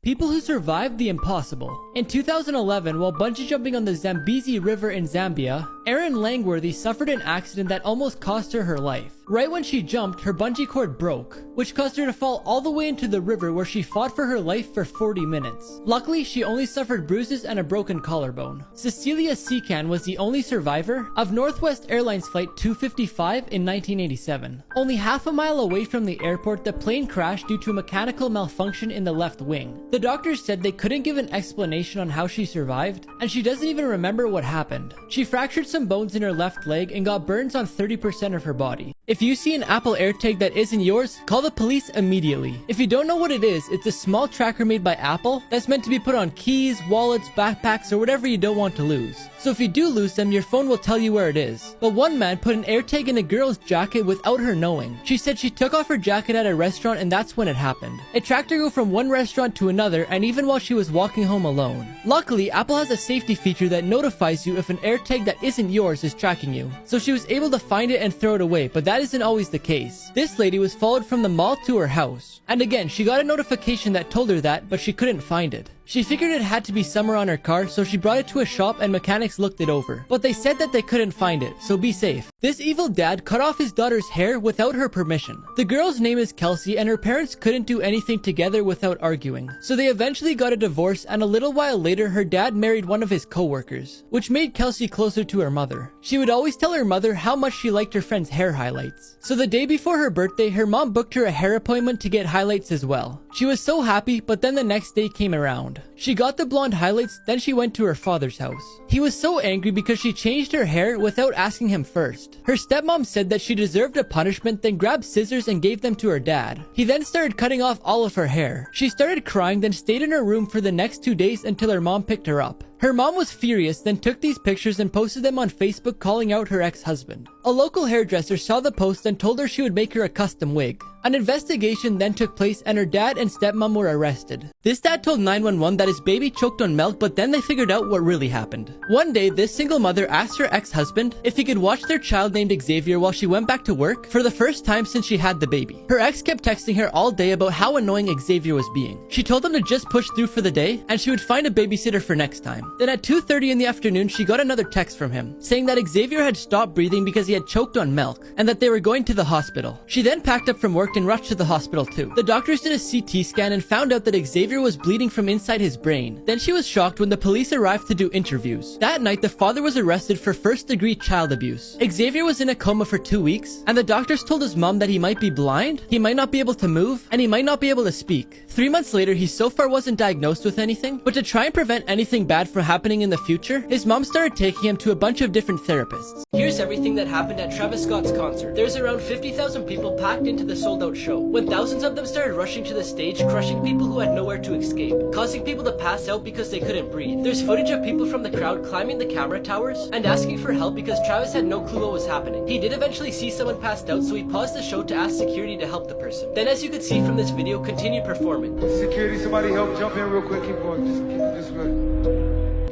People who survived the impossible. In 2011, while bungee jumping on the Zambezi River in Zambia, Erin Langworthy suffered an accident that almost cost her her life. Right when she jumped, her bungee cord broke, which caused her to fall all the way into the river where she fought for her life for 40 minutes. Luckily, she only suffered bruises and a broken collarbone. Cecilia Secan was the only survivor of Northwest Airlines Flight 255 in 1987. Only half a mile away from the airport, the plane crashed due to a mechanical malfunction in the left wing. The doctors said they couldn't give an explanation on how she survived, and she doesn't even remember what happened. She fractured some bones in her left leg and got burns on 30% of her body. If you see an Apple AirTag that isn't yours, call the police immediately. If you don't know what it is, it's a small tracker made by Apple that's meant to be put on keys, wallets, backpacks, or whatever you don't want to lose. So if you do lose them, your phone will tell you where it is. But one man put an AirTag in a girl's jacket without her knowing. She said she took off her jacket at a restaurant and that's when it happened. It tracked her go from one restaurant to another, and even while she was walking home alone. Luckily, Apple has a safety feature that notifies you if an AirTag that isn't yours is tracking you. So she was able to find it and throw it away, but that isn't always the case. This lady was followed from the mall to her house. And again, she got a notification that told her that, but she couldn't find it. She figured it had to be somewhere on her car, so she brought it to a shop and mechanics looked it over. But they said that they couldn't find it, so be safe. This evil dad cut off his daughter's hair without her permission. The girl's name is Kelsey, and her parents couldn't do anything together without arguing. So they eventually got a divorce, and a little while later, her dad married one of his co-workers, which made Kelsey closer to her mother. She would always tell her mother how much she liked her friend's hair highlights. So the day before her birthday, her mom booked her a hair appointment to get highlights as well. She was so happy, but then the next day came around. She got the blonde highlights, then she went to her father's house. He was so angry because she changed her hair without asking him first. Her stepmom said that she deserved a punishment, then grabbed scissors and gave them to her dad. He then started cutting off all of her hair. She started crying, then stayed in her room for the next 2 days until her mom picked her up. Her mom was furious, then took these pictures and posted them on Facebook calling out her ex-husband. A local hairdresser saw the post and told her she would make her a custom wig. An investigation then took place and her dad and stepmom were arrested. This dad told 911 that his baby choked on milk, but then they figured out what really happened. One day, this single mother asked her ex-husband if he could watch their child named Xavier while she went back to work for the first time since she had the baby. Her ex kept texting her all day about how annoying Xavier was being. She told him to just push through for the day and she would find a babysitter for next time. Then at 2:30 in the afternoon, she got another text from him saying that Xavier had stopped breathing because he had choked on milk and that they were going to the hospital. She then packed up from work and rushed to the hospital too. The doctors did a CT scan and found out that Xavier was bleeding from inside his brain. Then she was shocked when the police arrived to do interviews. That night, the father was arrested for first-degree child abuse. Xavier was in a coma for 2 weeks, and the doctors told his mom that he might be blind, he might not be able to move, and he might not be able to speak. 3 months later, he so far wasn't diagnosed with anything, but to try and prevent anything bad from happening in the future, his mom started taking him to a bunch of different therapists. Here's everything that happened at Travis Scott's concert. There's around 50,000 people packed into the sold-out show, when thousands of them started rushing to the stage, crushing people who had nowhere to escape, causing people to pass out because they couldn't breathe. There's footage of people from the crowd climbing the camera towers and asking for help because Travis had no clue what was happening. He did eventually see someone passed out, so he paused the show to ask security to help the person. Then, as you could see from this video, continued performing. Security, somebody help, jump in real quick, keep going, just keep it this way.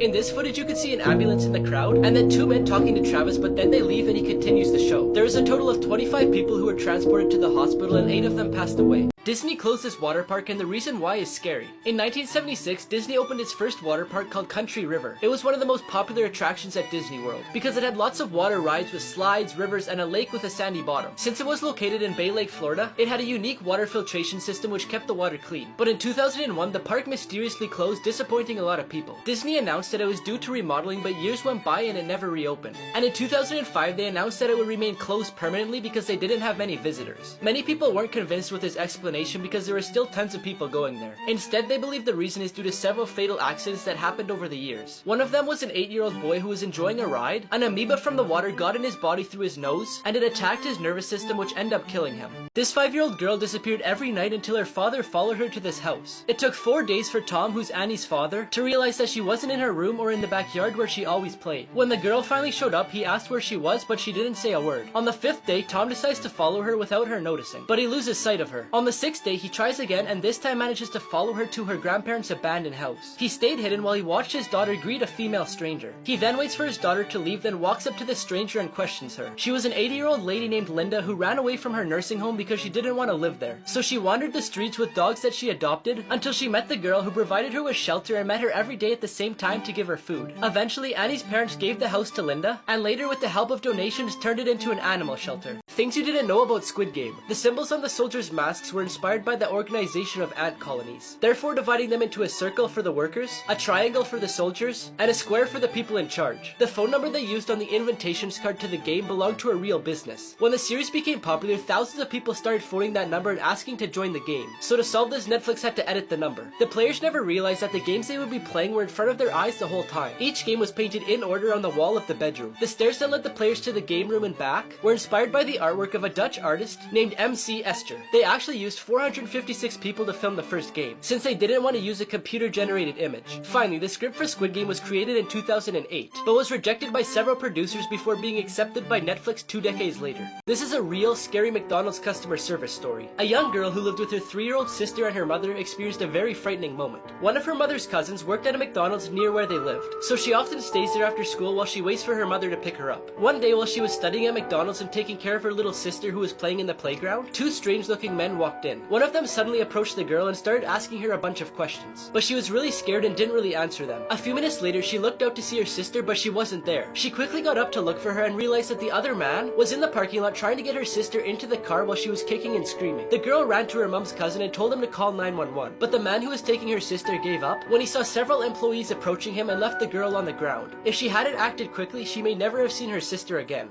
In this footage, you can see an ambulance in the crowd, and then 2 men talking to Travis, but then they leave and he continues the show. There is a total of 25 people who were transported to the hospital and 8 of them passed away. Disney closed this water park, and the reason why is scary. In 1976, Disney opened its first water park called Country River. It was one of the most popular attractions at Disney World because it had lots of water rides with slides, rivers, and a lake with a sandy bottom. Since it was located in Bay Lake, Florida, it had a unique water filtration system which kept the water clean. But in 2001, the park mysteriously closed, disappointing a lot of people. Disney announced that it was due to remodeling, but years went by and it never reopened. And in 2005, they announced that it would remain closed permanently because they didn't have many visitors. Many people weren't convinced with this explanation because there were still tons of people going there. Instead, they believe the reason is due to several fatal accidents that happened over the years. One of them was an 8-year-old boy who was enjoying a ride. An amoeba from the water got in his body through his nose, and it attacked his nervous system, which ended up killing him. This 5-year-old girl disappeared every night until her father followed her to this house. It took 4 days for Tom, who's Annie's father, to realize that she wasn't in her room or in the backyard where she always played. When the girl finally showed up, he asked where she was, but she didn't say a word. On the 5th day, Tom decides to follow her without her noticing, but he loses sight of her. On the sixth day, he tries again and this time manages to follow her to her grandparents' abandoned house. He stayed hidden while he watched his daughter greet a female stranger. He then waits for his daughter to leave, then walks up to the stranger and questions her. She was an 80-year-old lady named Linda who ran away from her nursing home because she didn't want to live there. So she wandered the streets with dogs that she adopted until she met the girl who provided her with shelter and met her every day at the same time to give her food. Eventually, Annie's parents gave the house to Linda, and later with the help of donations turned it into an animal shelter. Things you didn't know about Squid Game. The symbols on the soldiers' masks were inspired by the organization of ant colonies, therefore dividing them into a circle for the workers, a triangle for the soldiers, and a square for the people in charge. The phone number they used on the invitations card to the game belonged to a real business. When the series became popular, thousands of people started phoning that number and asking to join the game. So to solve this, Netflix had to edit the number. The players never realized that the games they would be playing were in front of their eyes the whole time. Each game was painted in order on the wall of the bedroom. The stairs that led the players to the game room and back were inspired by the artwork of a Dutch artist named MC Esther. They actually used 456 people to film the first game, since they didn't want to use a computer-generated image. Finally, the script for Squid Game was created in 2008, but was rejected by several producers before being accepted by Netflix 2 decades later. This is a real, scary McDonald's customer service story. A young girl who lived with her 3-year-old sister and her mother experienced a very frightening moment. One of her mother's cousins worked at a McDonald's near where they lived, so she often stays there after school while she waits for her mother to pick her up. One day while she was studying at McDonald's and taking care of her little sister who was playing in the playground, 2 strange-looking men walked in. One of them suddenly approached the girl and started asking her a bunch of questions, but she was really scared and didn't really answer them. A few minutes later, she looked out to see her sister, but she wasn't there. She quickly got up to look for her and realized that the other man was in the parking lot trying to get her sister into the car while she was kicking and screaming. The girl ran to her mom's cousin and told him to call 911, but the man who was taking her sister gave up when he saw several employees approaching him and left the girl on the ground. If she hadn't acted quickly, she may never have seen her sister again.